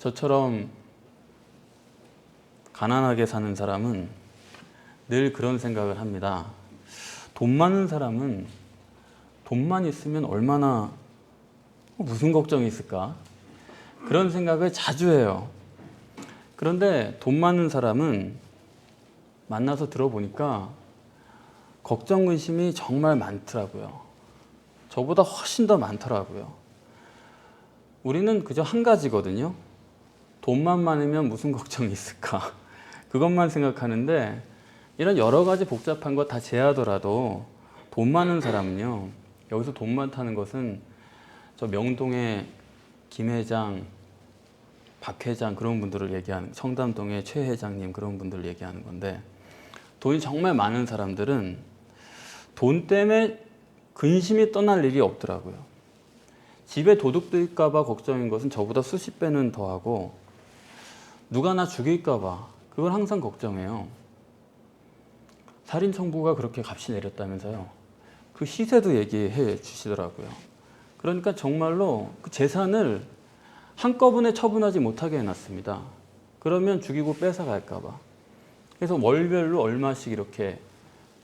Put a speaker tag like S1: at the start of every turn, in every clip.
S1: 저처럼 가난하게 사는 사람은 늘 그런 생각을 합니다. 돈 많은 사람은 돈만 있으면 얼마나 무슨 걱정이 있을까? 그런 생각을 자주 해요. 그런데 돈 많은 사람은 만나서 들어보니까 걱정, 근심이 정말 많더라고요. 저보다 훨씬 더 많더라고요. 우리는 그저 한 가지거든요. 돈만 많으면 무슨 걱정이 있을까? 그것만 생각하는데 이런 여러 가지 복잡한 거 다 제하더라도 돈 많은 사람은요. 여기서 돈 많다는 것은 저 명동의 김 회장, 박 회장 그런 분들을 얘기하는, 청담동의 최 회장님 그런 분들을 얘기하는 건데, 돈이 정말 많은 사람들은 돈 때문에 근심이 떠날 일이 없더라고요. 집에 도둑 들까 봐 걱정인 것은 저보다 수십 배는 더하고, 누가 나 죽일까 봐 그걸 항상 걱정해요. 살인 청부가 그렇게 값이 내렸다면서요. 그 시세도 얘기해 주시더라고요. 그러니까 정말로 그 재산을 한꺼번에 처분하지 못하게 해놨습니다. 그러면 죽이고 뺏어갈까 봐. 그래서 월별로 얼마씩 이렇게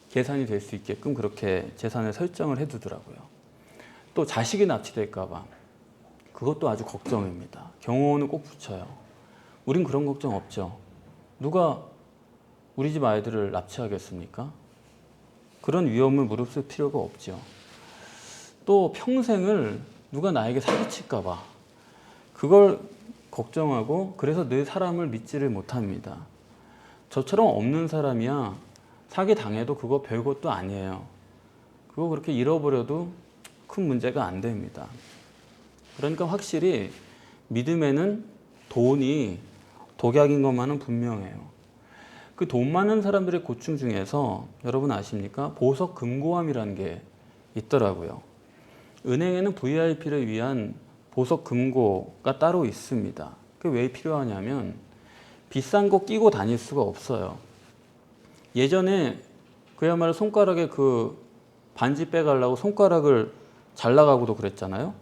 S1: 계산이 될 수 있게끔 그렇게 재산을 설정을 해두더라고요. 또 자식이 납치될까 봐. 그것도 아주 걱정입니다. 경호원은 꼭 붙여요. 우린 그런 걱정 없죠. 누가 우리 집 아이들을 납치하겠습니까? 그런 위험을 무릅쓸 필요가 없죠. 또 평생을 누가 나에게 사기칠까 봐. 그걸 걱정하고, 그래서 늘 사람을 믿지를 못합니다. 저처럼 없는 사람이야 사기 당해도 그거 별것도 아니에요. 그거 그렇게 잃어버려도 큰 문제가 안 됩니다. 그러니까 확실히 믿음에는 돈이 독약인 것만은 분명해요. 그 돈 많은 사람들의 고충 중에서 여러분 아십니까? 보석 금고함이라는 게 있더라고요. 은행에는 VIP를 위한 보석 금고가 따로 있습니다. 그게 왜 필요하냐면 비싼 거 끼고 다닐 수가 없어요. 예전에 그야말로 손가락에 그 반지 빼가려고 손가락을 잘라가고도 그랬잖아요.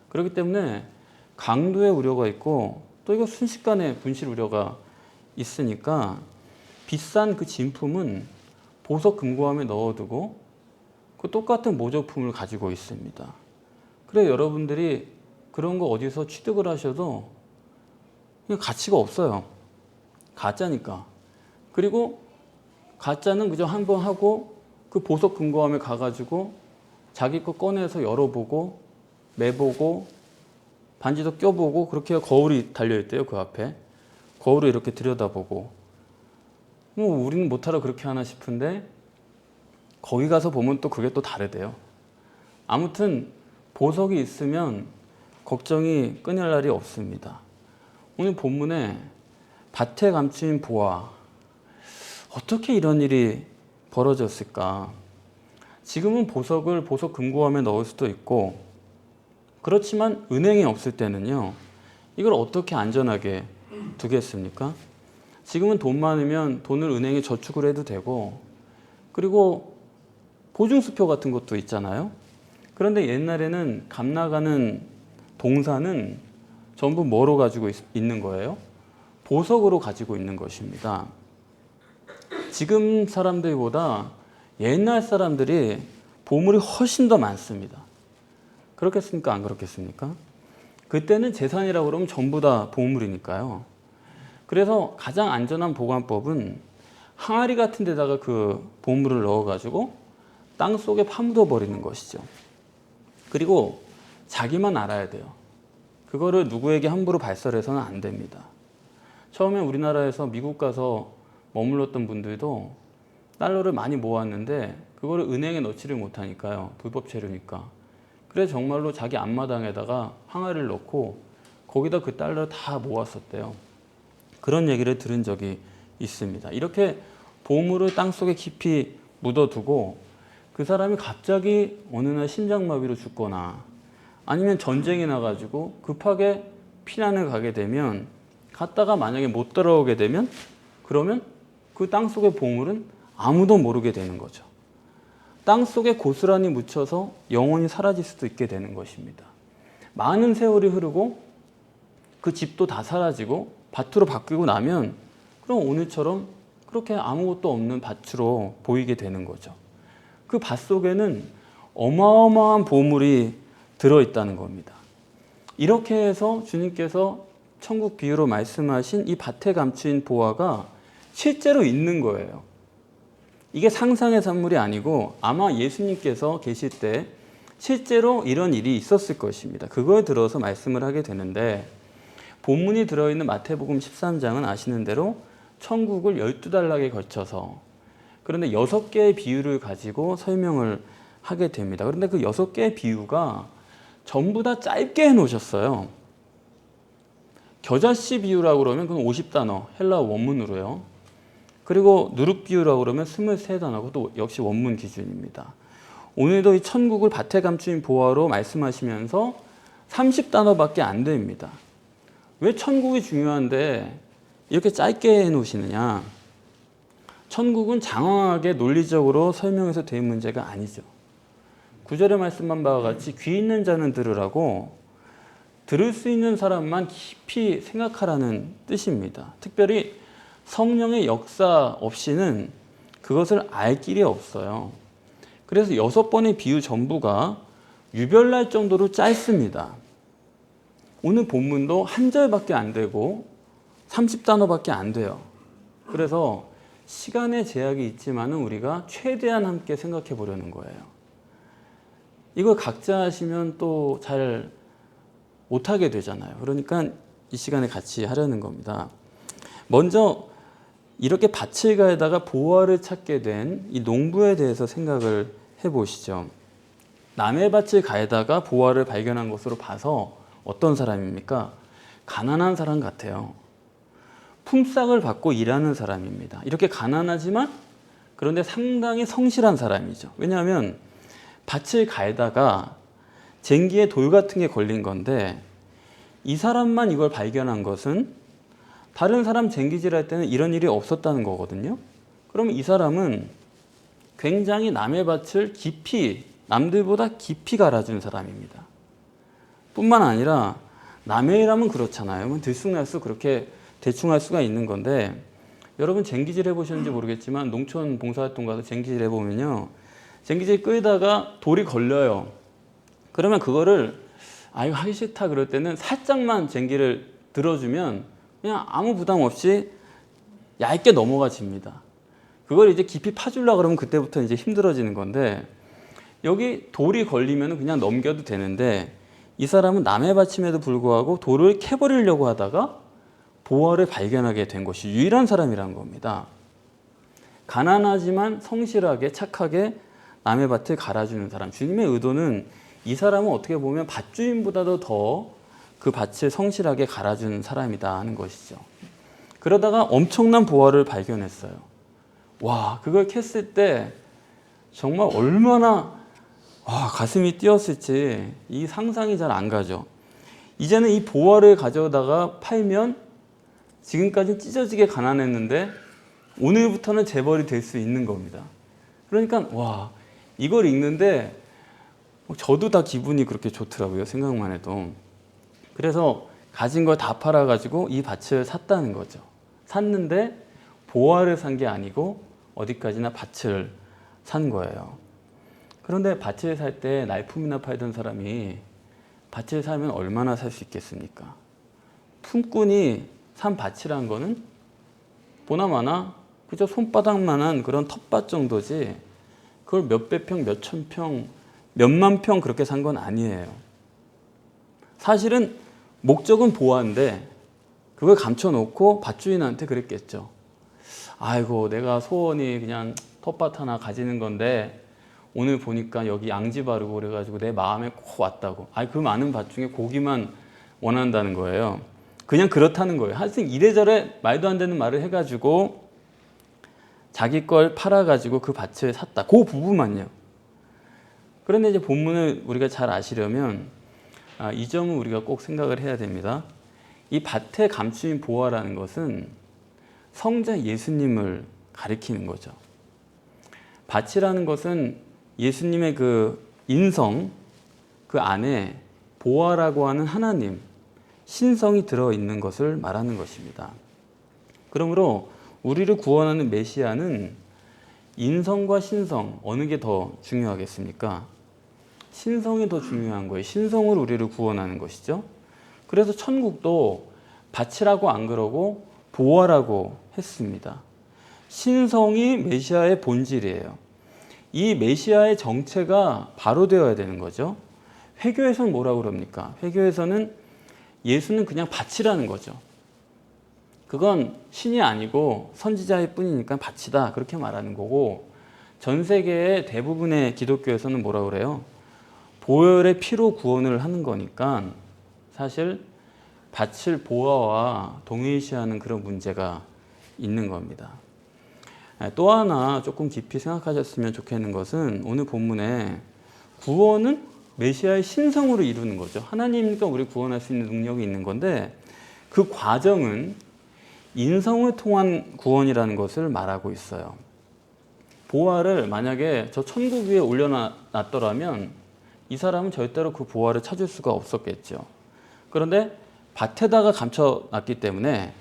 S1: 그렇기 때문에 강도의 우려가 있고, 또 이거 순식간에 분실 우려가 있으니까 비싼 그 진품은 보석 금고함에 넣어두고 그 똑같은 모조품을 가지고 있습니다. 그래 여러분들이 그런 거 어디서 취득을 하셔도 그냥 가치가 없어요. 가짜니까. 그리고 가짜는 그저 한 번 하고 그 보석 금고함에 가가지고 자기 거 꺼내서 열어보고 매보고 반지도 껴보고, 그렇게 거울이 달려있대요. 그 앞에 거울을 이렇게 들여다보고. 우리는 못하러 그렇게 하나 싶은데 거기 가서 보면 또 그게 또 다르대요. 아무튼 보석이 있으면 걱정이 끊일 날이 없습니다. 오늘 본문에 밭에 감추인 보화, 어떻게 이런 일이 벌어졌을까? 지금은 보석을 보석 금고함에 넣을 수도 있고, 그렇지만 은행에 없을 때는요, 이걸 어떻게 안전하게 두겠습니까? 지금은 돈 많으면 돈을 은행에 저축을 해도 되고, 그리고 보증수표 같은 것도 있잖아요. 그런데 옛날에는 값 나가는 동산은 전부 뭐로 가지고 있는 거예요? 보석으로 가지고 있는 것입니다. 지금 사람들보다 옛날 사람들이 보물이 훨씬 더 많습니다. 그렇겠습니까? 안 그렇겠습니까? 그때는 재산이라고 그러면 전부 다 보물이니까요. 그래서 가장 안전한 보관법은 항아리 같은 데다가 그 보물을 넣어가지고 땅 속에 파묻어 버리는 것이죠. 그리고 자기만 알아야 돼요. 그거를 누구에게 함부로 발설해서는 안 됩니다. 처음에 우리나라에서 미국 가서 머물렀던 분들도 달러를 많이 모았는데 그거를 은행에 넣지를 못하니까요. 불법 체류니까. 그래서 정말로 자기 앞마당에다가 항아리를 넣고 거기다 그 달러를 다 모았었대요. 그런 얘기를 들은 적이 있습니다. 이렇게 보물을 땅속에 깊이 묻어두고 그 사람이 갑자기 어느 날 심장마비로 죽거나 아니면 전쟁이 나가지고 급하게 피난을 가게 되면, 갔다가 만약에 못 돌아오게 되면, 그러면 그 땅속의 보물은 아무도 모르게 되는 거죠. 땅속에 고스란히 묻혀서 영원히 사라질 수도 있게 되는 것입니다. 많은 세월이 흐르고 그 집도 다 사라지고 밭으로 바뀌고 나면 그럼 오늘처럼 그렇게 아무것도 없는 밭으로 보이게 되는 거죠. 그 밭 속에는 어마어마한 보물이 들어있다는 겁니다. 이렇게 해서 주님께서 천국 비유로 말씀하신 이 밭에 감추인 보화가 실제로 있는 거예요. 이게 상상의 산물이 아니고 아마 예수님께서 계실 때 실제로 이런 일이 있었을 것입니다. 그거에 들어서 말씀을 하게 되는데, 본문이 들어있는 마태복음 13장은 아시는 대로 천국을 12단락에 걸쳐서, 그런데 6개의 비유를 가지고 설명을 하게 됩니다. 그런데 그 6개의 비유가 전부 다 짧게 해놓으셨어요. 겨자씨 비유라고 그러면 그건 50단어, 헬라어 원문으로요. 그리고 누룩 비유라고 그러면 23단어, 그것도 역시 원문 기준입니다. 오늘도 이 천국을 밭에 감추인 보화로 말씀하시면서 30단어밖에 안 됩니다. 왜 천국이 중요한데 이렇게 짧게 해놓으시느냐? 천국은 장황하게 논리적으로 설명해서 될 문제가 아니죠. 9절의 말씀만 바와 같이 귀 있는 자는 들으라고, 들을 수 있는 사람만 깊이 생각하라는 뜻입니다. 특별히 성령의 역사 없이는 그것을 알 길이 없어요. 그래서 6번의 비유 전부가 유별날 정도로 짧습니다. 오늘 본문도 한 절밖에 안 되고 30단어밖에 안 돼요. 그래서 시간의 제약이 있지만 우리가 최대한 함께 생각해 보려는 거예요. 이걸 각자 하시면 또 잘 못하게 되잖아요. 그러니까 이 시간에 같이 하려는 겁니다. 먼저 이렇게 밭을 가에다가 보화를 찾게 된 이 농부에 대해서 생각을 해보시죠. 남의 밭을 가에다가 보화를 발견한 것으로 봐서 어떤 사람입니까? 가난한 사람 같아요. 품삯을 받고 일하는 사람입니다. 이렇게 가난하지만 그런데 상당히 성실한 사람이죠. 왜냐하면 밭을 가에다가 쟁기에 돌 같은 게 걸린 건데 이 사람만 이걸 발견한 것은 다른 사람 쟁기질할 때는 이런 일이 없었다는 거거든요. 그러면 이 사람은 굉장히 남의 밭을 깊이, 남들보다 깊이 갈아준 사람입니다. 뿐만 아니라 남의 일하면 그렇잖아요. 들쑥날쑥 그렇게 대충 할 수가 있는 건데, 여러분 쟁기질 해보셨는지 모르겠지만 농촌 봉사활동 가서 쟁기질 해보면요, 쟁기질 끌다가 돌이 걸려요. 그러면 그거를 이거 하기 싫다 그럴 때는 살짝만 쟁기를 들어주면 그냥 아무 부담 없이 얇게 넘어가집니다. 그걸 이제 깊이 파주려고 그러면 그때부터 이제 힘들어지는 건데, 여기 돌이 걸리면 그냥 넘겨도 되는데 이 사람은 남의 밭임에도 불구하고 돌을 캐버리려고 하다가 보화를 발견하게 된 것이 유일한 사람이라는 겁니다. 가난하지만 성실하게 착하게 남의 밭을 갈아주는 사람. 주님의 의도는 이 사람은 어떻게 보면 밭주인보다도 더 그 밭을 성실하게 갈아주는 사람이다 하는 것이죠. 그러다가 엄청난 보화를 발견했어요. 와, 그걸 캤을 때 정말 얼마나 가슴이 뛰었을지 이 상상이 잘 안 가죠. 이제는 이 보화를 가져다가 팔면 지금까지 찢어지게 가난했는데 오늘부터는 재벌이 될 수 있는 겁니다. 그러니까 와, 이걸 읽는데 저도 다 기분이 그렇게 좋더라고요. 생각만 해도. 그래서 가진 걸 다 팔아가지고 이 밭을 샀다는 거죠. 샀는데 보화를 산 게 아니고 어디까지나 밭을 산 거예요. 그런데 밭을 살 때 날품이나 팔던 사람이 밭을 사면 얼마나 살 수 있겠습니까? 품꾼이 산 밭이란 거는 보나마나 그저 손바닥만한 그런 텃밭 정도지 그걸 몇백 평, 몇천 평, 몇만 평 그렇게 산 건 아니에요. 사실은 목적은 보화인데 그걸 감춰놓고 밭주인한테 그랬겠죠. 아이고, 내가 소원이 그냥 텃밭 하나 가지는 건데 오늘 보니까 여기 양지 바르고 그래가지고 내 마음에 꼭 왔다고. 그 많은 밭 중에 고기만 원한다는 거예요. 그냥 그렇다는 거예요. 하여튼 이래저래 말도 안 되는 말을 해가지고 자기 걸 팔아가지고 그 밭을 샀다. 그 부분만요. 그런데 이제 본문을 우리가 잘 아시려면 이 점은 우리가 꼭 생각을 해야 됩니다. 이 밭에 감추인 보화라는 것은 성자 예수님을 가리키는 거죠. 밭이라는 것은 예수님의 그 인성, 그 안에 보화라고 하는 하나님, 신성이 들어있는 것을 말하는 것입니다. 그러므로 우리를 구원하는 메시아는 인성과 신성 어느 게 더 중요하겠습니까? 신성이 더 중요한 거예요. 신성으로 우리를 구원하는 것이죠. 그래서 천국도 밭이라고 안 그러고 보화라고 했습니다. 신성이 메시아의 본질이에요. 이 메시아의 정체가 바로 되어야 되는 거죠. 회교에서는 뭐라고 그럽니까? 회교에서는 예수는 그냥 밭이라는 거죠. 그건 신이 아니고 선지자일 뿐이니까 밭이다 그렇게 말하는 거고, 전 세계의 대부분의 기독교에서는 뭐라고 그래요? 보혈의 피로 구원을 하는 거니까 사실 밭을 보화와 동일시하는 그런 문제가 있는 겁니다. 또 하나 조금 깊이 생각하셨으면 좋겠는 것은 오늘 본문에 구원은 메시아의 신성으로 이루는 거죠. 하나님이니까 우리 구원할 수 있는 능력이 있는 건데 그 과정은 인성을 통한 구원이라는 것을 말하고 있어요. 보화를 만약에 저 천국 위에 올려놨더라면 이 사람은 절대로 그 보화를 찾을 수가 없었겠죠. 그런데 밭에다가 감춰놨기 때문에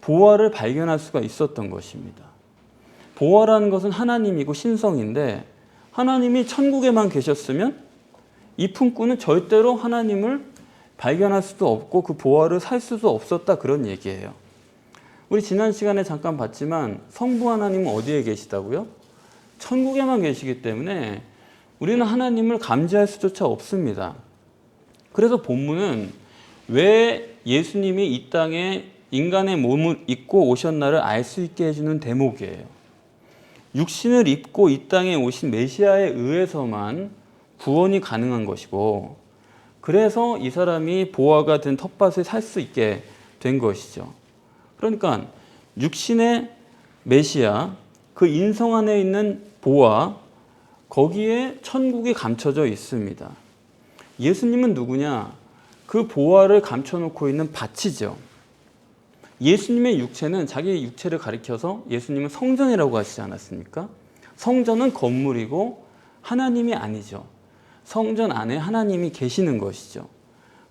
S1: 보화를 발견할 수가 있었던 것입니다. 보화라는 것은 하나님이고 신성인데 하나님이 천국에만 계셨으면 이 품꾼은 절대로 하나님을 발견할 수도 없고 그 보화를 살 수도 없었다 그런 얘기예요. 우리 지난 시간에 잠깐 봤지만 성부 하나님은 어디에 계시다고요? 천국에만 계시기 때문에 우리는 하나님을 감지할 수조차 없습니다. 그래서 본문은 왜 예수님이 이 땅에 인간의 몸을 입고 오셨나를 알 수 있게 해주는 대목이에요. 육신을 입고 이 땅에 오신 메시아에 의해서만 구원이 가능한 것이고, 그래서 이 사람이 보화가 된 텃밭을 살 수 있게 된 것이죠. 그러니까 육신의 메시아, 그 인성 안에 있는 보화, 거기에 천국이 감춰져 있습니다. 예수님은 누구냐? 그 보화를 감춰놓고 있는 밭이죠. 예수님의 육체는 자기 육체를 가리켜서 예수님은 성전이라고 하시지 않았습니까? 성전은 건물이고 하나님이 아니죠. 성전 안에 하나님이 계시는 것이죠.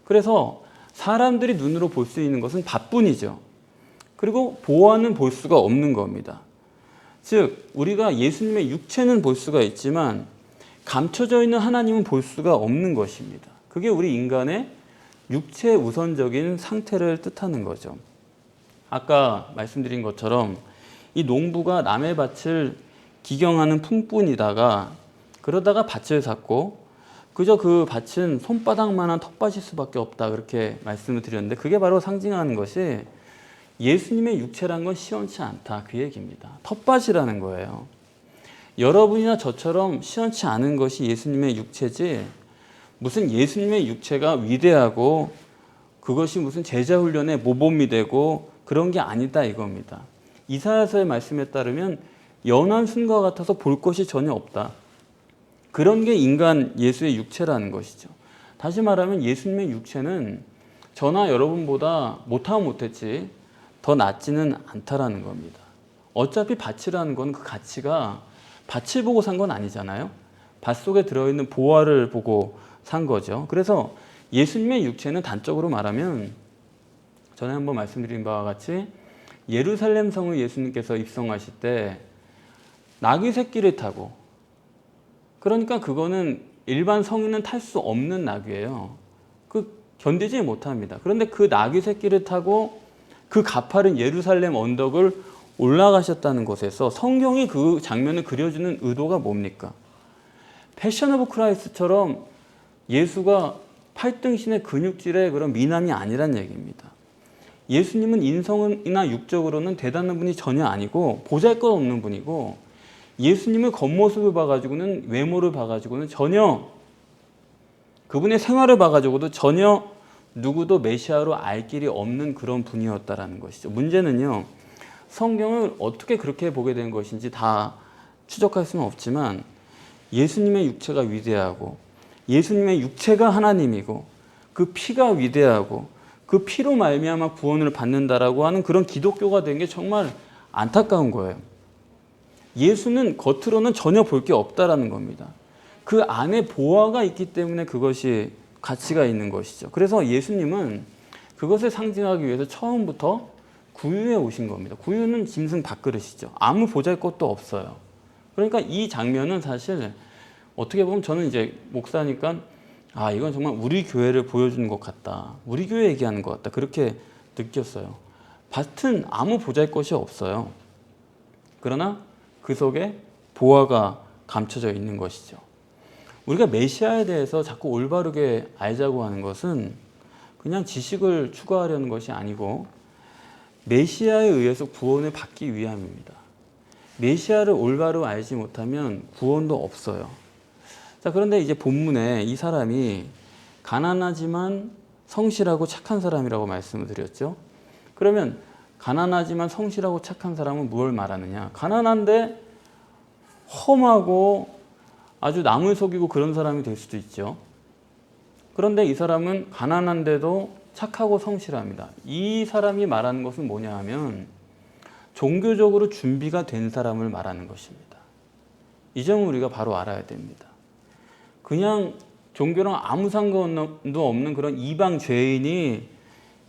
S1: 그래서 사람들이 눈으로 볼 수 있는 것은 밭뿐이죠. 그리고 보화는 볼 수가 없는 겁니다. 즉 우리가 예수님의 육체는 볼 수가 있지만 감춰져 있는 하나님은 볼 수가 없는 것입니다. 그게 우리 인간의 육체 우선적인 상태를 뜻하는 거죠. 아까 말씀드린 것처럼 이 농부가 남의 밭을 기경하는 품꾼이다가 그러다가 밭을 샀고 그저 그 밭은 손바닥만한 텃밭일 수밖에 없다 그렇게 말씀을 드렸는데 그게 바로 상징하는 것이 예수님의 육체란 건 시원치 않다 그 얘기입니다. 텃밭이라는 거예요. 여러분이나 저처럼 시원치 않은 것이 예수님의 육체지 무슨 예수님의 육체가 위대하고 그것이 무슨 제자 훈련의 모범이 되고 그런 게 아니다 이겁니다. 이사야서의 말씀에 따르면 연한 순과 같아서 볼 것이 전혀 없다. 그런 게 인간 예수의 육체라는 것이죠. 다시 말하면 예수님의 육체는 저나 여러분보다 못하면 못했지 더 낫지는 않다라는 겁니다. 어차피 밭이라는 건 그 가치가 밭을 보고 산 건 아니잖아요. 밭 속에 들어있는 보화를 보고 산 거죠. 그래서 예수님의 육체는 단적으로 말하면 전에 한번 말씀드린 바와 같이 예루살렘 성을 예수님께서 입성하실 때 나귀 새끼를 타고, 그러니까 그거는 일반 성인은 탈 수 없는 나귀예요. 그 견디지 못합니다. 그런데 그 나귀 새끼를 타고 그 가파른 예루살렘 언덕을 올라가셨다는 것에서 성경이 그 장면을 그려주는 의도가 뭡니까? 패션 오브 크라이스트처럼 예수가 팔등신의 근육질의 그런 미남이 아니란 얘기입니다. 예수님은 인성이나 육적으로는 대단한 분이 전혀 아니고 보잘것없는 분이고 예수님의 겉모습을 봐가지고는 외모를 봐가지고는 전혀 그분의 생활을 봐가지고도 전혀 누구도 메시아로 알 길이 없는 그런 분이었다라는 것이죠. 문제는요. 성경을 어떻게 그렇게 보게 된 것인지 다 추적할 수는 없지만 예수님의 육체가 위대하고 예수님의 육체가 하나님이고 그 피가 위대하고 그 피로 말미암아 구원을 받는다라고 하는 그런 기독교가 된 게 정말 안타까운 거예요. 예수는 겉으로는 전혀 볼 게 없다라는 겁니다. 그 안에 보화가 있기 때문에 그것이 가치가 있는 것이죠. 그래서 예수님은 그 그것을 상징하기 위해서 처음부터 구유에 오신 겁니다. 구유는 짐승 밥그릇이죠. 아무 보잘것도 없어요. 그러니까 이 장면은 사실 어떻게 보면 저는 이제 목사니까 이건 정말 우리 교회를 보여주는 것 같다. 우리 교회 얘기하는 것 같다. 그렇게 느꼈어요. 밭은 아무 보잘것이 없어요. 그러나 그 속에 보화가 감춰져 있는 것이죠. 우리가 메시아에 대해서 자꾸 올바르게 알자고 하는 것은 그냥 지식을 추구하려는 것이 아니고 메시아에 의해서 구원을 받기 위함입니다. 메시아를 올바로 알지 못하면 구원도 없어요. 자, 그런데 이제 본문에 이 사람이 가난하지만 성실하고 착한 사람이라고 말씀을 드렸죠. 그러면 가난하지만 성실하고 착한 사람은 무엇을 말하느냐? 가난한데 험하고 아주 남을 속이고 그런 사람이 될 수도 있죠. 그런데 이 사람은 가난한데도 착하고 성실합니다. 이 사람이 말하는 것은 뭐냐 하면 종교적으로 준비가 된 사람을 말하는 것입니다. 이 점을 우리가 바로 알아야 됩니다. 그냥 종교랑 아무 상관도 없는 그런 이방 죄인이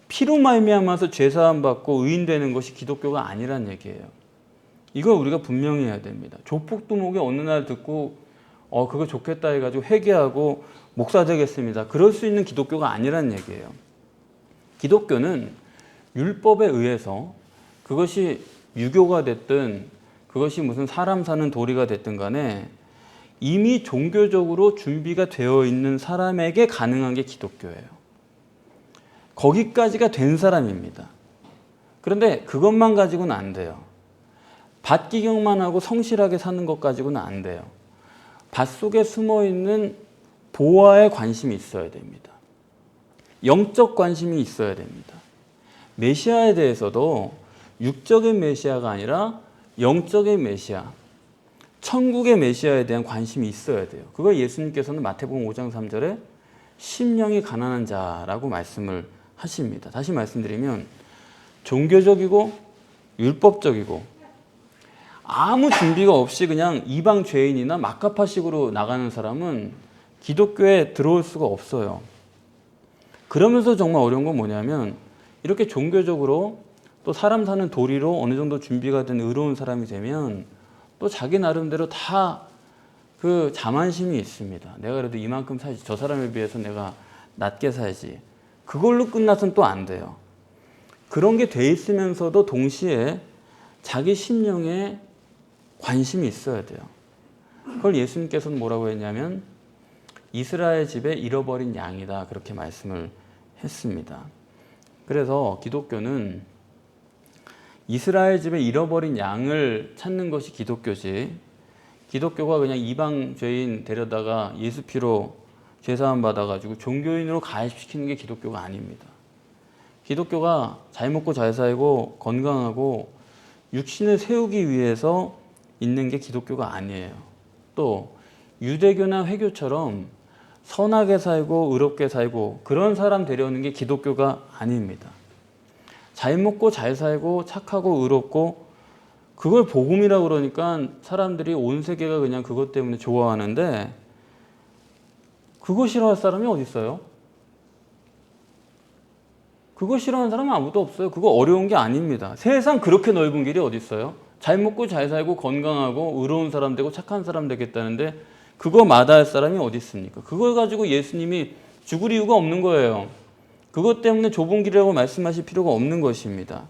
S1: 피로 말미암아서 죄사함 받고 의인되는 것이 기독교가 아니란 얘기예요. 이걸 우리가 분명히 해야 됩니다. 조폭두목이 어느 날 듣고 그거 좋겠다 해가지고 회개하고 목사 되겠습니다. 그럴 수 있는 기독교가 아니란 얘기예요. 기독교는 율법에 의해서 그것이 유교가 됐든 그것이 무슨 사람 사는 도리가 됐든 간에 이미 종교적으로 준비가 되어 있는 사람에게 가능한 게 기독교예요. 거기까지가 된 사람입니다. 그런데 그것만 가지고는 안 돼요. 밭기경만 하고 성실하게 사는 것 가지고는 안 돼요. 밭 속에 숨어있는 보화에 관심이 있어야 됩니다. 영적 관심이 있어야 됩니다. 메시아에 대해서도 육적인 메시아가 아니라 영적인 메시아, 천국의 메시아에 대한 관심이 있어야 돼요. 그걸 예수님께서는 마태복음 5장 3절에 심령이 가난한 자라고 말씀을 하십니다. 다시 말씀드리면 종교적이고 율법적이고 아무 준비가 없이 그냥 이방 죄인이나 막가파식으로 나가는 사람은 기독교에 들어올 수가 없어요. 그러면서 정말 어려운 건 뭐냐면 이렇게 종교적으로 또 사람 사는 도리로 어느 정도 준비가 된 의로운 사람이 되면 또 자기 나름대로 다 그 자만심이 있습니다. 내가 그래도 이만큼 살지, 저 사람에 비해서 내가 낮게 살지. 그걸로 끝나서는 또 안 돼요. 그런 게 돼 있으면서도 동시에 자기 심령에 관심이 있어야 돼요. 그걸 예수님께서는 뭐라고 했냐면 이스라엘 집에 잃어버린 양이다, 그렇게 말씀을 했습니다. 그래서 기독교는 이스라엘 집에 잃어버린 양을 찾는 것이 기독교지, 기독교가 그냥 이방 죄인 데려다가 예수 피로 죄사함 받아가지고 종교인으로 가입시키는 게 기독교가 아닙니다. 기독교가 잘 먹고 잘 살고 건강하고 육신을 세우기 위해서 있는 게 기독교가 아니에요. 또 유대교나 회교처럼 선하게 살고 의롭게 살고 그런 사람 데려오는 게 기독교가 아닙니다. 잘 먹고 잘 살고 착하고 의롭고 그걸 복음이라고 그러니까 사람들이 온 세계가 그냥 그것 때문에 좋아하는데 그거 싫어할 사람이 어디 있어요? 그거 싫어하는 사람은 아무도 없어요. 그거 어려운 게 아닙니다. 세상 그렇게 넓은 길이 어디 있어요? 잘 먹고 잘 살고 건강하고 의로운 사람 되고 착한 사람 되겠다는데 그거 마다할 사람이 어디 있습니까? 그걸 가지고 예수님이 죽을 이유가 없는 거예요. 그것 때문에 좁은 길이라고 말씀하실 필요가 없는 것입니다.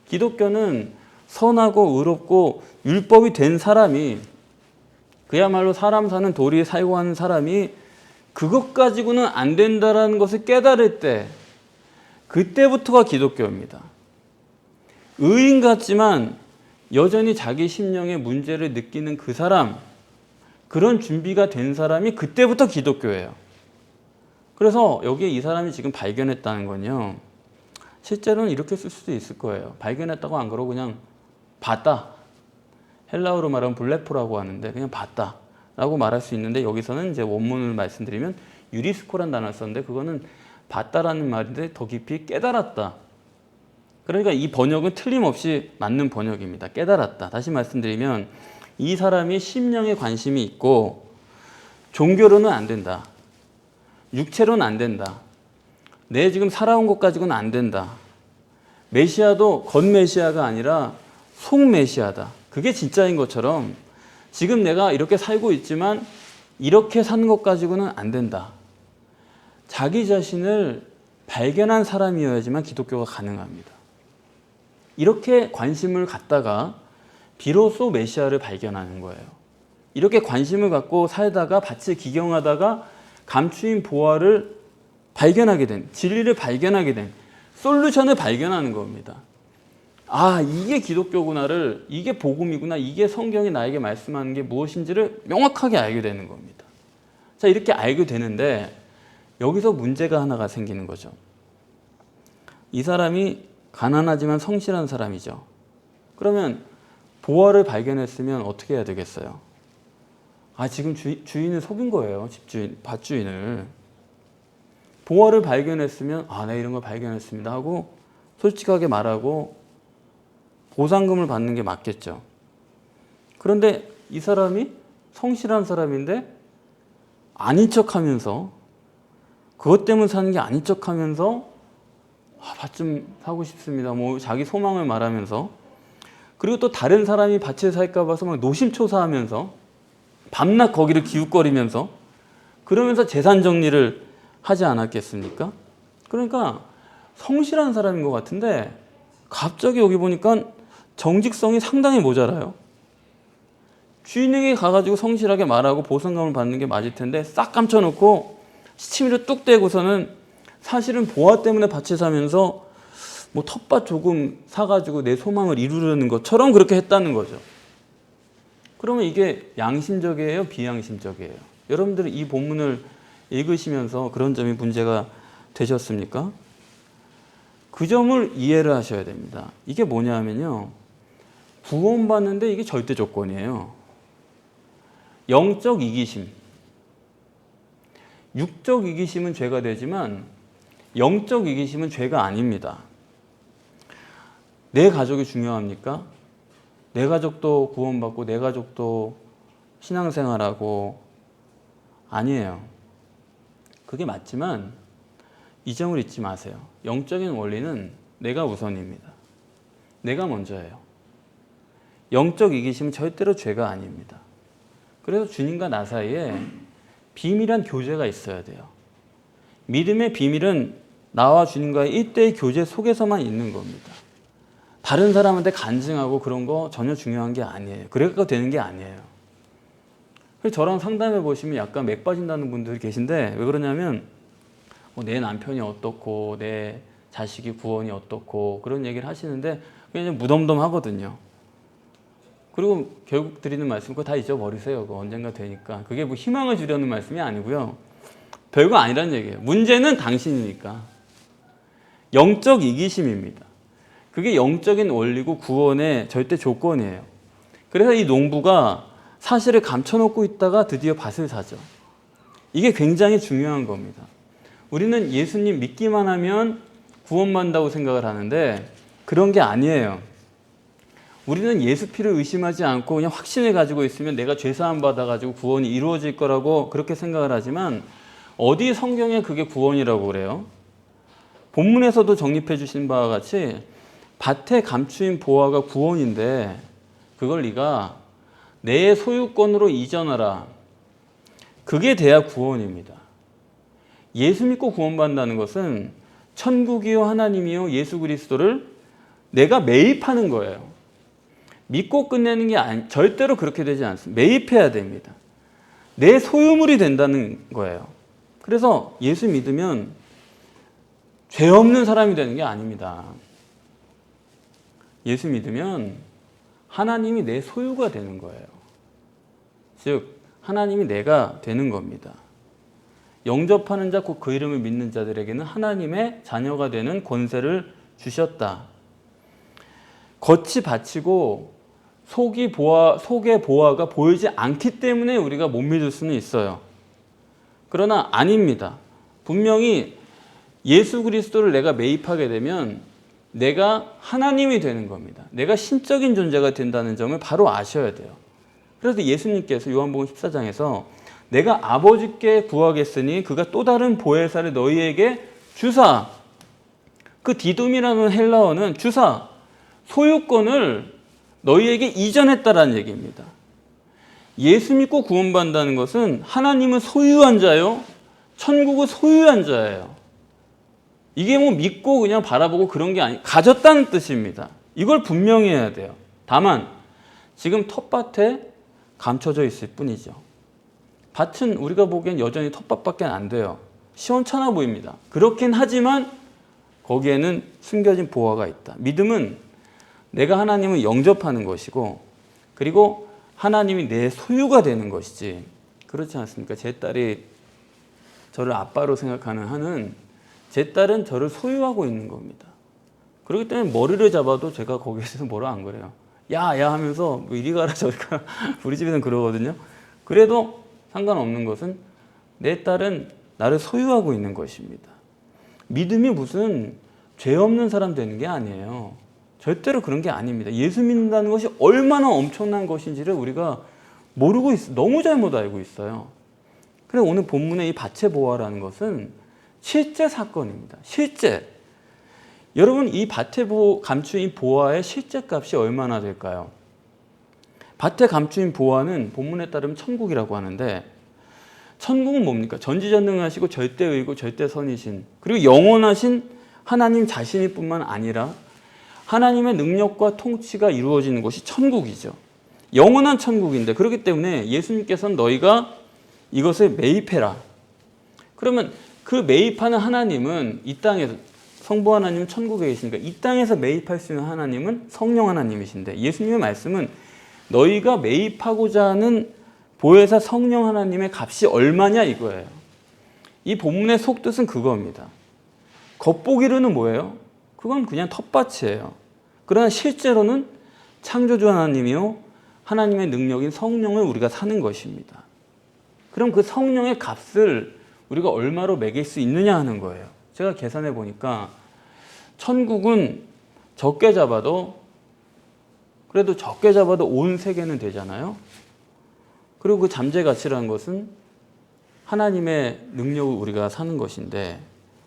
S1: 기독교는 선하고 의롭고 율법이 된 사람이, 그야말로 사람 사는 도리에 살고 하는 사람이 그것 가지고는 안 된다라는 것을 깨달을 때, 그때부터가 기독교입니다. 의인 같지만 여전히 자기 심령의 문제를 느끼는 그 사람, 그런 준비가 된 사람이 그때부터 기독교예요. 그래서 여기에 이 사람이 지금 발견했다는 건요, 실제로는 이렇게 쓸 수도 있을 거예요. 발견했다고 안 그러고 그냥 봤다. 헬라어로 말하면 블레포라고 하는데 그냥 봤다 라고 말할 수 있는데, 여기서는 이제 원문을 말씀드리면 유리스코란 단어를 썼는데 그거는 봤다라는 말인데 더 깊이 깨달았다. 그러니까 이 번역은 틀림없이 맞는 번역입니다. 깨달았다. 다시 말씀드리면 이 사람이 심령에 관심이 있고 종교로는 안 된다. 육체로는 안 된다. 내 지금 살아온 것 가지고는 안 된다. 메시아도 건 메시아가 아니라 속 메시아다. 그게 진짜인 것처럼 지금 내가 이렇게 살고 있지만 이렇게 사는 것 가지고는 안 된다. 자기 자신을 발견한 사람이어야지만 기독교가 가능합니다. 이렇게 관심을 갖다가 비로소 메시아를 발견하는 거예요. 이렇게 관심을 갖고 살다가 밭을 기경하다가 감추인 보화를 발견하게 된, 진리를 발견하게 된, 솔루션을 발견하는 겁니다. 아, 이게 기독교구나를, 이게 복음이구나, 이게 성경이 나에게 말씀하는 게 무엇인지를 명확하게 알게 되는 겁니다. 자, 이렇게 알게 되는데 여기서 문제가 하나가 생기는 거죠. 이 사람이 가난하지만 성실한 사람이죠. 그러면 보화를 발견했으면 어떻게 해야 되겠어요? 아, 지금 주인을 속인 거예요. 집주인, 밭주인을. 보화를 발견했으면 아, 네, 이런 걸 발견했습니다 하고 솔직하게 말하고 보상금을 받는 게 맞겠죠. 그런데 이 사람이 성실한 사람인데 아닌 척하면서, 그것 때문에 사는 게 아닌 척하면서 아, 밭 좀 사고 싶습니다. 뭐 자기 소망을 말하면서, 그리고 또 다른 사람이 밭을 살까 봐서 막 노심초사하면서 밤낮 거기를 기웃거리면서 그러면서 재산 정리를 하지 않았겠습니까? 그러니까 성실한 사람인 것 같은데 갑자기 여기 보니까 정직성이 상당히 모자라요. 주인에게 가가지고 성실하게 말하고 보상금을 받는 게 맞을 텐데 싹 감춰놓고 시치미를 뚝 떼고서는 사실은 보화 때문에 밭을 사면서 뭐 텃밭 조금 사가지고 내 소망을 이루려는 것처럼 그렇게 했다는 거죠. 그러면 이게 양심적이에요? 비양심적이에요? 여러분들이 이 본문을 읽으시면서 그런 점이 문제가 되셨습니까? 그 점을 이해를 하셔야 됩니다. 이게 뭐냐면요, 구원받는데 이게 절대 조건이에요. 영적 이기심. 육적 이기심은 죄가 되지만 영적 이기심은 죄가 아닙니다. 내 가족이 중요합니까? 내 가족도 구원받고 내 가족도 신앙생활하고, 아니에요. 그게 맞지만 이 점을 잊지 마세요. 영적인 원리는 내가 우선입니다. 내가 먼저예요. 영적 이기심은 절대로 죄가 아닙니다. 그래서 주님과 나 사이에 비밀한 교제가 있어야 돼요. 믿음의 비밀은 나와 주님과의 1대1 교제 속에서만 있는 겁니다. 다른 사람한테 간증하고 그런 거 전혀 중요한 게 아니에요. 그래서 되는 게 아니에요. 그래서 저랑 상담해 보시면 약간 맥 빠진다는 분들이 계신데, 왜 그러냐면 내 남편이 어떻고 내 자식이 구원이 어떻고 그런 얘기를 하시는데 그냥 무덤덤하거든요. 그리고 결국 드리는 말씀, 그거 다 잊어버리세요. 그거 언젠가 되니까. 그게 뭐 희망을 주려는 말씀이 아니고요. 별거 아니란 얘기예요. 문제는 당신이니까. 영적 이기심입니다. 그게 영적인 원리고 구원의 절대 조건이에요. 그래서 이 농부가 사실을 감춰놓고 있다가 드디어 밭을 사죠. 이게 굉장히 중요한 겁니다. 우리는 예수님 믿기만 하면 구원받는다고 생각을 하는데 그런 게 아니에요. 우리는 예수 피를 의심하지 않고 그냥 확신을 가지고 있으면 내가 죄사함 받아가지고 구원이 이루어질 거라고 그렇게 생각을 하지만, 어디 성경에 그게 구원이라고 그래요? 본문에서도 정립해 주신 바와 같이 밭에 감추인 보화가 구원인데 그걸 네가 내 소유권으로 이전하라. 그게 돼야 구원입니다. 예수 믿고 구원받는다는 것은 천국이요 하나님이요 예수 그리스도를 내가 매입하는 거예요. 믿고 끝내는 게 절대로 그렇게 되지 않습니다. 매입해야 됩니다. 내 소유물이 된다는 거예요. 그래서 예수 믿으면 죄 없는 사람이 되는 게 아닙니다. 예수 믿으면 하나님이 내 소유가 되는 거예요. 즉 하나님이 내가 되는 겁니다. 영접하는 자 곧 그 이름을 믿는 자들에게는 하나님의 자녀가 되는 권세를 주셨다. 겉이 바치고 속의 보화가 보이지 않기 때문에 우리가 못 믿을 수는 있어요. 그러나 아닙니다. 분명히 예수 그리스도를 내가 매입하게 되면 내가 하나님이 되는 겁니다. 내가 신적인 존재가 된다는 점을 바로 아셔야 돼요. 그래서 예수님께서 요한복음 14장에서 내가 아버지께 구하겠으니 그가 또 다른 보혜사를 너희에게 주사. 그 디돔이라는 헬라어는 주사, 소유권을 너희에게 이전했다라는 얘기입니다. 예수 믿고 구원받는다는 것은 하나님은 소유한 자요, 천국은 소유한 자예요. 이게 뭐 믿고 그냥 바라보고 그런 게 아니, 가졌다는 뜻입니다. 이걸 분명히 해야 돼요. 다만 지금 텃밭에 감춰져 있을 뿐이죠. 밭은 우리가 보기엔 여전히 텃밭밖에 안 돼요. 시원찮아 보입니다. 그렇긴 하지만 거기에는 숨겨진 보화가 있다. 믿음은 내가 하나님을 영접하는 것이고, 그리고 하나님이 내 소유가 되는 것이지, 그렇지 않습니까? 제 딸이 저를 아빠로 생각하는 한은 제 딸은 저를 소유하고 있는 겁니다. 그렇기 때문에 머리를 잡아도 제가 거기에서 뭐라 안 그래요. 야, 야 하면서 뭐 이리 가라 저리 가라 우리 집에서는 그러거든요. 그래도 상관없는 것은 내 딸은 나를 소유하고 있는 것입니다. 믿음이 무슨 죄 없는 사람 되는 게 아니에요. 절대로 그런 게 아닙니다. 예수 믿는다는 것이 얼마나 엄청난 것인지를 우리가 모르고 있어요. 너무 잘못 알고 있어요. 그래서 오늘 본문의 이 밭의 보화라는 것은 실제 사건입니다. 실제. 여러분, 이 밭에 감추인 보화의 실제 값이 얼마나 될까요? 밭에 감추인 보화는 본문에 따르면 천국이라고 하는데, 천국은 뭡니까? 전지전능하시고 절대의고 절대선이신, 그리고 영원하신 하나님 자신일 뿐만 아니라 하나님의 능력과 통치가 이루어지는 곳이 천국이죠. 영원한 천국인데, 그렇기 때문에 예수님께서는 너희가 이것을 매입해라. 그러면 그 매입하는 하나님은 이 땅에서, 성부 하나님은 천국에 계시니까 이 땅에서 매입할 수 있는 하나님은 성령 하나님이신데, 예수님의 말씀은 너희가 매입하고자 하는 보혜사 성령 하나님의 값이 얼마냐 이거예요. 이 본문의 속뜻은 그겁니다. 겉보기로는 뭐예요? 그건 그냥 텃밭이에요. 그러나 실제로는 창조주 하나님이요, 하나님의 능력인 성령을 우리가 사는 것입니다. 그럼 그 성령의 값을 우리가 얼마로 매길 수 있느냐 하는 거예요. 제가 계산해 보니까 천국은 적게 잡아도, 그래도 적게 잡아도 온 세계는 되잖아요. 그리고 그 잠재 가치라는 것은 하나님의 능력을 우리가 사는 것인데,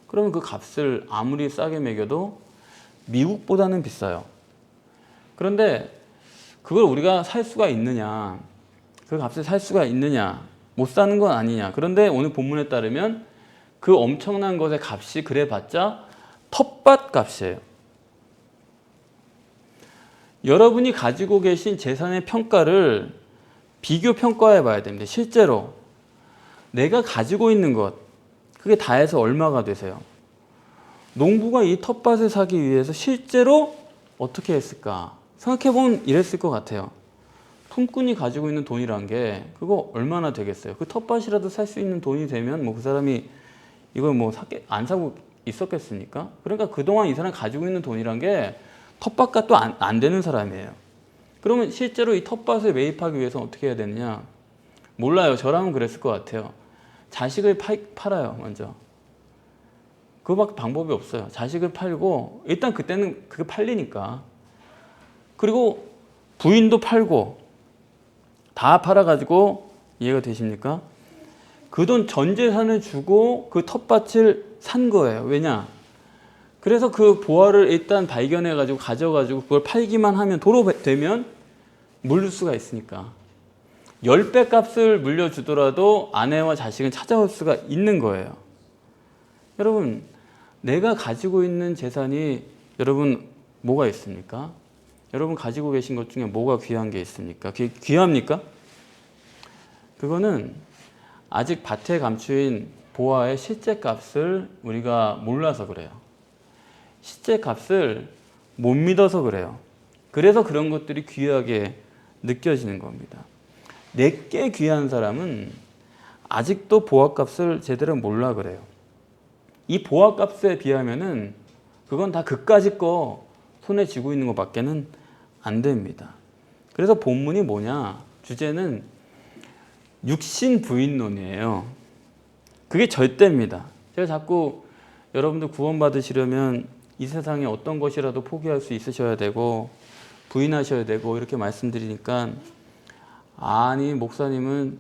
S1: 그러면 그 값을 아무리 싸게 매겨도 미국보다는 비싸요. 그런데 그걸 우리가 살 수가 있느냐, 그 값을 살 수가 있느냐, 못 사는 건 아니냐. 그런데 오늘 본문에 따르면 그 엄청난 것의 값이 그래봤자 텃밭 값이에요. 여러분이 가지고 계신 재산의 평가를 비교 평가해 봐야 됩니다. 실제로 내가 가지고 있는 것, 그게 다 해서 얼마가 되세요? 농부가 이 텃밭을 사기 위해서 실제로 어떻게 했을까? 생각해보면 이랬을 것 같아요. 품꾼이 가지고 있는 돈이란 게 그거 얼마나 되겠어요? 그 텃밭이라도 살 수 있는 돈이 되면 뭐 그 사람이 이걸 뭐 안 사고 있었겠습니까? 그러니까 그동안 이 사람이 가지고 있는 돈이란 게 텃밭값도 안 되는 사람이에요. 그러면 실제로 이 텃밭을 매입하기 위해서 어떻게 해야 되느냐? 몰라요. 저라면 그랬을 것 같아요. 자식을 팔아요, 먼저. 그거밖에 방법이 없어요. 자식을 팔고, 일단 그때는 그게 팔리니까. 그리고 부인도 팔고, 다 팔아가지고, 이해가 되십니까? 그 돈 전 재산을 주고 그 텃밭을 산 거예요. 왜냐? 그래서 그 보화를 일단 발견해가지고 가져가지고 그걸 팔기만 하면, 도로 되면 물릴 수가 있으니까. 10배 값을 물려주더라도 아내와 자식은 찾아올 수가 있는 거예요. 여러분, 내가 가지고 있는 재산이 여러분 뭐가 있습니까? 여러분 가지고 계신 것 중에 뭐가 귀한 게 있습니까? 귀합니까? 그거는 아직 밭에 감추인 보화의 실제 값을 우리가 몰라서 그래요. 실제 값을 못 믿어서 그래요. 그래서 그런 것들이 귀하게 느껴지는 겁니다. 내게 귀한 사람은 아직도 보화값을 제대로 몰라 그래요. 이 보화값에 비하면은 그건 다 그까짓 거 손에 쥐고 있는 것밖에는 안 됩니다. 그래서 본문이 뭐냐? 주제는 육신 부인론이에요. 그게 절대입니다. 제가 자꾸 여러분들 구원받으시려면 이 세상에 어떤 것이라도 포기할 수 있으셔야 되고 부인하셔야 되고 이렇게 말씀드리니까, 아니 목사님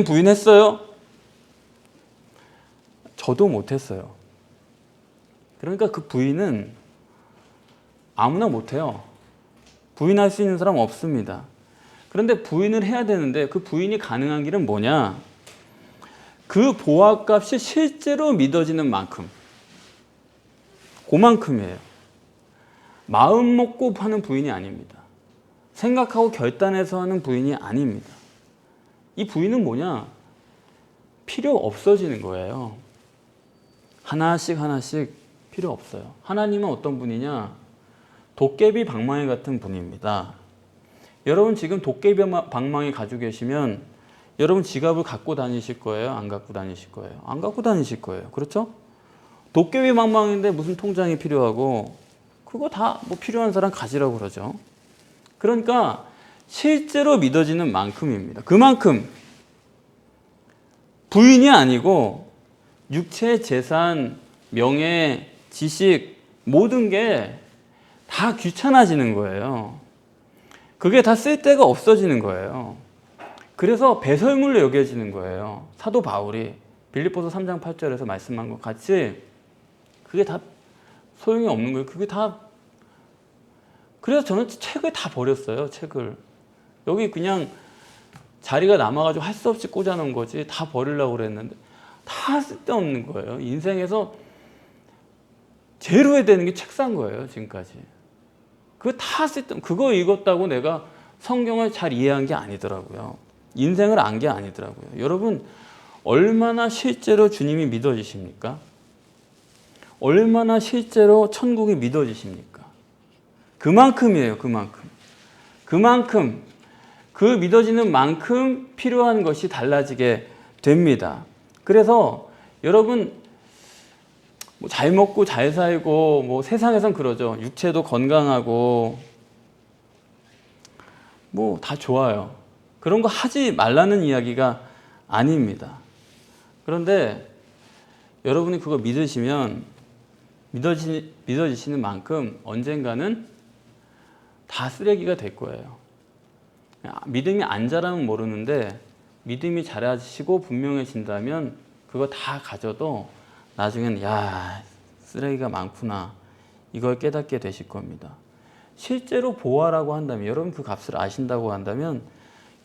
S1: 부인했어요? 저도 못했어요. 그러니까 그 부인은 아무나 못해요. 부인할 수 있는 사람 없습니다. 그런데 부인을 해야 되는데 그 부인이 가능한 길은 뭐냐? 그 보화값이 실제로 믿어지는 만큼, 그만큼이에요. 마음 먹고 하는 부인이 아닙니다. 생각하고 결단해서 하는 부인이 아닙니다. 이 부인은 뭐냐? 필요 없어지는 거예요. 하나씩 하나씩 필요 없어요. 하나님은 어떤 분이냐? 도깨비 방망이 같은 분입니다. 여러분 지금 도깨비 방망이 가지고 계시면 여러분 지갑을 갖고 다니실 거예요? 안 갖고 다니실 거예요? 안 갖고 다니실 거예요. 그렇죠? 도깨비 방망이인데 무슨 통장이 필요하고 그거 다 뭐 필요한 사람 가지라고 그러죠. 그러니까 실제로 믿어지는 만큼입니다. 그만큼 부인이 아니고 육체, 재산, 명예, 지식 모든 게 다 귀찮아지는 거예요. 그게 다 쓸데가 없어지는 거예요. 그래서 배설물로 여겨지는 거예요. 사도 바울이 빌립보서 3장 8절에서 말씀한 것 같이 그게 다 소용이 없는 거예요. 그게 다. 그래서 저는 책을 다 버렸어요. 책을. 여기 그냥 자리가 남아가지고 할 수 없이 꽂아놓은 거지 다 버리려고 그랬는데 다 쓸데없는 거예요. 인생에서 제일 후회되는 게 책 산 거예요. 지금까지. 그거 다 쓸데없는, 그거 읽었다고 내가 성경을 잘 이해한 게 아니더라고요. 인생을 안 게 아니더라고요. 여러분 얼마나 실제로 주님이 믿어지십니까? 얼마나 실제로 천국이 믿어지십니까? 그만큼이에요. 그만큼 그 믿어지는 만큼 필요한 것이 달라지게 됩니다. 그래서 여러분 뭐 잘 먹고 잘 살고 뭐 세상에선 그러죠. 육체도 건강하고 뭐 다 좋아요. 그런 거 하지 말라는 이야기가 아닙니다. 그런데 여러분이 그거 믿으시면 믿어지시는 만큼 언젠가는 다 쓰레기가 될 거예요. 믿음이 안 자라면 모르는데 믿음이 자라시고 분명해진다면 그거 다 가져도 나중엔 야 쓰레기가 많구나 이걸 깨닫게 되실 겁니다. 실제로 보화라고 한다면 여러분 그 값을 아신다고 한다면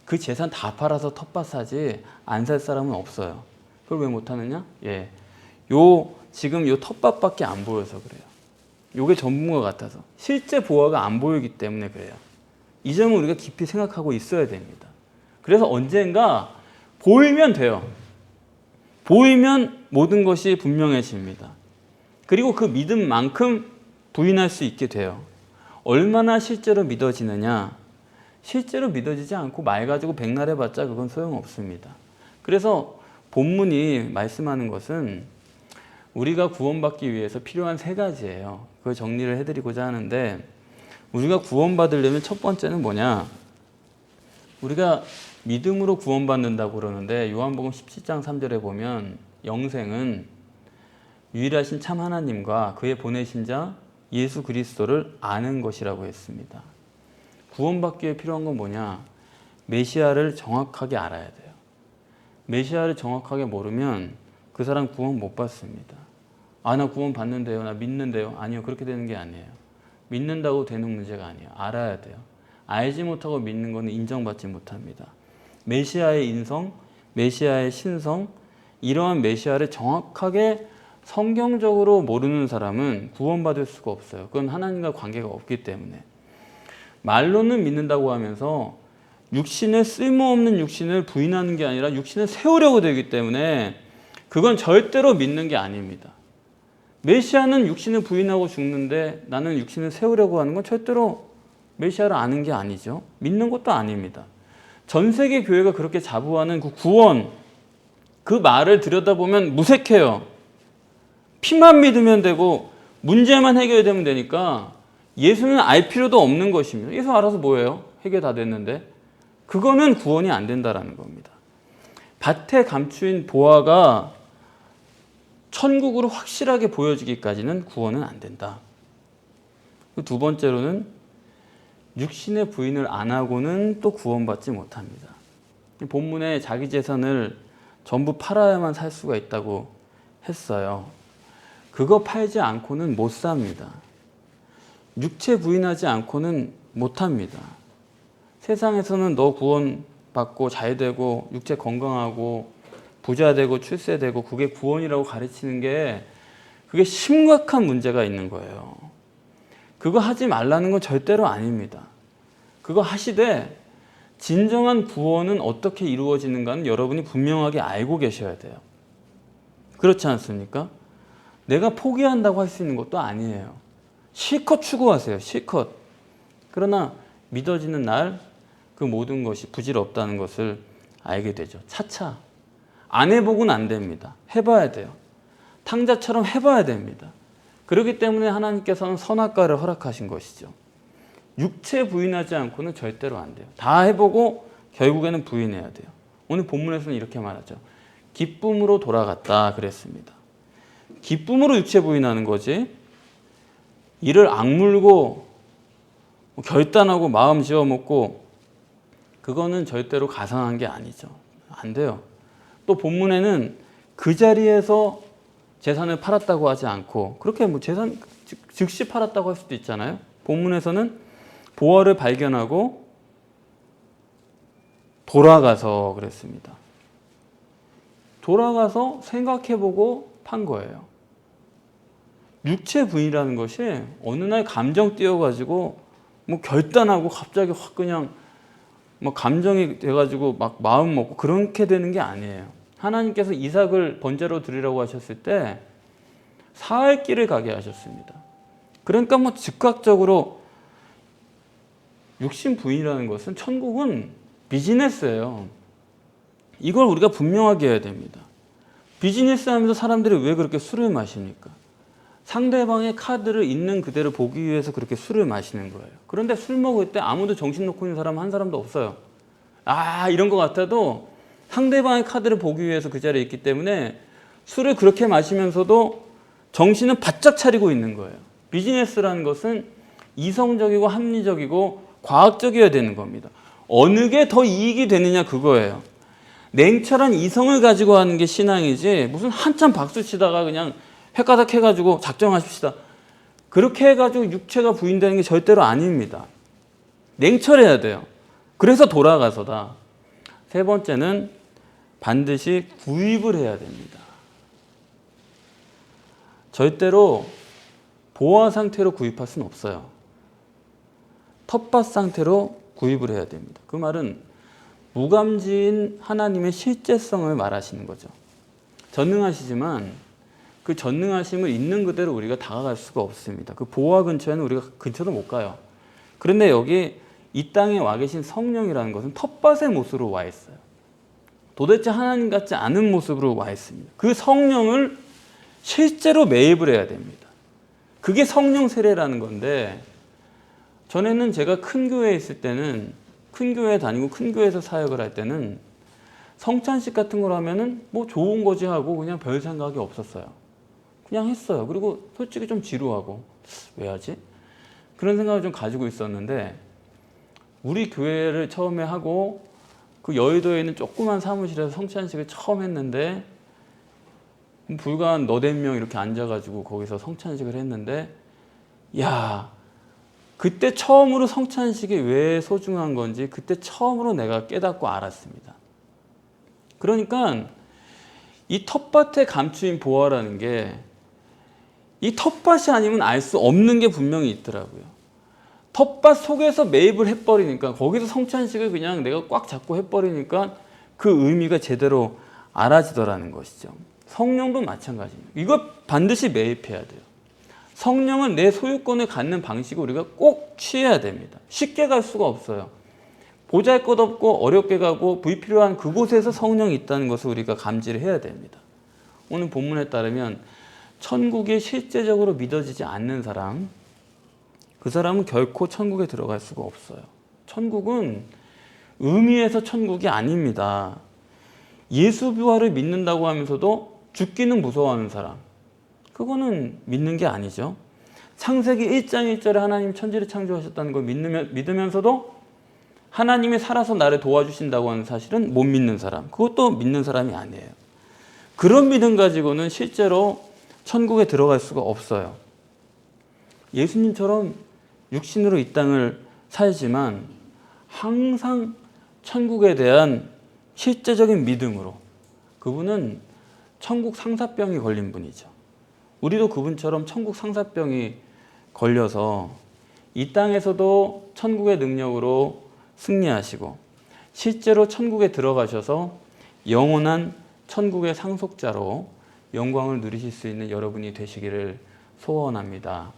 S1: 그 재산 다 팔아서 텃밭 사지 안 살 사람은 없어요. 그걸 왜 못하느냐? 지금 요 텃밭밖에 안 보여서 그래요. 요게 전부인 것 같아서 실제 보화가 안 보이기 때문에 그래요. 이 점을 우리가 깊이 생각하고 있어야 됩니다. 그래서 언젠가 보이면 돼요. 보이면 모든 것이 분명해집니다. 그리고 그 믿음만큼 부인할 수 있게 돼요. 얼마나 실제로 믿어지느냐? 실제로 믿어지지 않고 말 가지고 백날 해봤자 그건 소용없습니다. 그래서 본문이 말씀하는 것은 우리가 구원받기 위해서 필요한 세 가지예요. 그걸 정리를 해드리고자 하는데 우리가 구원받으려면 첫 번째는 뭐냐? 우리가 믿음으로 구원받는다고 그러는데 요한복음 17장 3절에 보면 영생은 유일하신 참 하나님과 그의 보내신 자 예수 그리스도를 아는 것이라고 했습니다. 구원받기 위해 필요한 건 뭐냐? 메시아를 정확하게 알아야 돼요. 메시아를 정확하게 모르면 그 사람 구원 못 받습니다. 나 구원 받는데요. 나 믿는데요. 아니요. 그렇게 되는 게 아니에요. 믿는다고 되는 문제가 아니에요. 알아야 돼요. 알지 못하고 믿는 것은 인정받지 못합니다. 메시아의 인성, 메시아의 신성, 이러한 메시아를 정확하게 성경적으로 모르는 사람은 구원받을 수가 없어요. 그건 하나님과 관계가 없기 때문에. 말로는 믿는다고 하면서 육신의 쓸모없는 육신을 부인하는 게 아니라 육신을 세우려고 되기 때문에 그건 절대로 믿는 게 아닙니다. 메시아는 육신을 부인하고 죽는데 나는 육신을 세우려고 하는 건 절대로 메시아를 아는 게 아니죠. 믿는 것도 아닙니다. 전 세계 교회가 그렇게 자부하는 그 구원, 그 말을 들여다보면 무색해요. 피만 믿으면 되고 문제만 해결되면 되니까 예수는 알 필요도 없는 것입니다. 예수 알아서 뭐예요? 해결 다 됐는데. 그거는 구원이 안 된다라는 겁니다. 밭에 감추인 보화가 천국으로 확실하게 보여지기까지는 구원은 안 된다. 두 번째로는 육신의 부인을 안 하고는 또 구원받지 못합니다. 본문에 자기 재산을 전부 팔아야만 살 수가 있다고 했어요. 그거 팔지 않고는 못 삽니다. 육체 부인하지 않고는 못 합니다. 세상에서는 너 구원받고 잘되고 육체 건강하고 부자되고 출세되고 그게 구원이라고 가르치는 게 그게 심각한 문제가 있는 거예요. 그거 하지 말라는 건 절대로 아닙니다. 그거 하시되 진정한 구원은 어떻게 이루어지는가는 여러분이 분명하게 알고 계셔야 돼요. 그렇지 않습니까? 내가 포기한다고 할 수 있는 것도 아니에요. 실컷 추구하세요. 실컷. 그러나 믿어지는 날 그 모든 것이 부질없다는 것을 알게 되죠. 차차. 안 해보고는 안 됩니다. 해봐야 돼요. 탕자처럼 해봐야 됩니다. 그렇기 때문에 하나님께서는 선악과를 허락하신 것이죠. 육체 부인하지 않고는 절대로 안 돼요. 다 해보고 결국에는 부인해야 돼요. 오늘 본문에서는 이렇게 말하죠. 기쁨으로 돌아갔다 그랬습니다. 기쁨으로 육체 부인하는 거지 이를 악물고 결단하고 마음 지어먹고 그거는 절대로 가상한 게 아니죠. 안 돼요. 또 본문에는 그 자리에서 재산을 팔았다고 하지 않고 그렇게 뭐 재산 즉시 팔았다고 할 수도 있잖아요. 본문에서는 보화를 발견하고 돌아가서 그랬습니다. 돌아가서 생각해보고 판 거예요. 육체 부인이라는 것이 어느 날 감정 띄어가지고 뭐 결단하고 갑자기 확 그냥 뭐 감정이 돼가지고 막 마음 먹고 그렇게 되는 게 아니에요. 하나님께서 이삭을 번제로 드리라고 하셨을 때 사할 길을 가게 하셨습니다. 그러니까 뭐 즉각적으로 육신 부인이라는 것은 천국은 비즈니스예요. 이걸 우리가 분명하게 해야 됩니다. 비즈니스 하면서 사람들이 왜 그렇게 술을 마십니까? 상대방의 카드를 있는 그대로 보기 위해서 그렇게 술을 마시는 거예요. 그런데 술 먹을 때 아무도 정신 놓고 있는 사람 한 사람도 없어요. 이런 것 같아도 상대방의 카드를 보기 위해서 그 자리에 있기 때문에 술을 그렇게 마시면서도 정신은 바짝 차리고 있는 거예요. 비즈니스라는 것은 이성적이고 합리적이고 과학적이어야 되는 겁니다. 어느 게 더 이익이 되느냐 그거예요. 냉철한 이성을 가지고 하는 게 신앙이지 무슨 한참 박수 치다가 그냥 헷가닥 해가지고 작정하십시다. 그렇게 해가지고 육체가 부인되는 게 절대로 아닙니다. 냉철해야 돼요. 그래서 돌아가서다. 세 번째는 반드시 구입을 해야 됩니다. 절대로 보화 상태로 구입할 수는 없어요. 텃밭 상태로 구입을 해야 됩니다. 그 말은 무감지인 하나님의 실제성을 말하시는 거죠. 전능하시지만 그 전능하심을 있는 그대로 우리가 다가갈 수가 없습니다. 그 보화 근처에는 우리가 근처도 못 가요. 그런데 여기 이 땅에 와 계신 성령이라는 것은 텃밭의 모습으로 와 있어요. 도대체 하나님 같지 않은 모습으로 와 있습니다. 그 성령을 실제로 매입을 해야 됩니다. 그게 성령 세례라는 건데 전에는 제가 큰 교회에 있을 때는 큰 교회 다니고 큰 교회에서 사역을 할 때는 성찬식 같은 걸 하면은 뭐 좋은 거지 하고 그냥 별 생각이 없었어요. 그냥 했어요. 그리고 솔직히 좀 지루하고 왜 하지? 그런 생각을 좀 가지고 있었는데 우리 교회를 처음에 하고 그 여의도에 있는 조그만 사무실에서 성찬식을 처음 했는데 불과 한 너댓 명 이렇게 앉아가지고 거기서 성찬식을 했는데 야 그때 처음으로 성찬식이 왜 소중한 건지 그때 처음으로 내가 깨닫고 알았습니다. 그러니까 이 텃밭에 감추인 보화라는 게 이 텃밭이 아니면 알 수 없는 게 분명히 있더라고요. 텃밭 속에서 매입을 해버리니까 거기서 성찬식을 그냥 내가 꽉 잡고 해버리니까 그 의미가 제대로 알아지더라는 것이죠. 성령도 마찬가지입니다. 이거 반드시 매입해야 돼요. 성령은 내 소유권을 갖는 방식을 우리가 꼭 취해야 됩니다. 쉽게 갈 수가 없어요. 보잘것없고 어렵게 가고 불필요한 그곳에서 성령이 있다는 것을 우리가 감지를 해야 됩니다. 오늘 본문에 따르면 천국이 실제적으로 믿어지지 않는 사람, 그 사람은 결코 천국에 들어갈 수가 없어요. 천국은 의미에서 천국이 아닙니다. 예수 부활을 믿는다고 하면서도 죽기는 무서워하는 사람, 그거는 믿는 게 아니죠. 창세기 1장 1절에 하나님 천지를 창조하셨다는 걸 믿으면서도 하나님이 살아서 나를 도와주신다고 하는 사실은 못 믿는 사람, 그것도 믿는 사람이 아니에요. 그런 믿음 가지고는 실제로 천국에 들어갈 수가 없어요. 예수님처럼 육신으로 이 땅을 살지만 항상 천국에 대한 실제적인 믿음으로, 그분은 천국 상사병이 걸린 분이죠. 우리도 그분처럼 천국 상사병이 걸려서 이 땅에서도 천국의 능력으로 승리하시고 실제로 천국에 들어가셔서 영원한 천국의 상속자로 영광을 누리실 수 있는 여러분이 되시기를 소원합니다.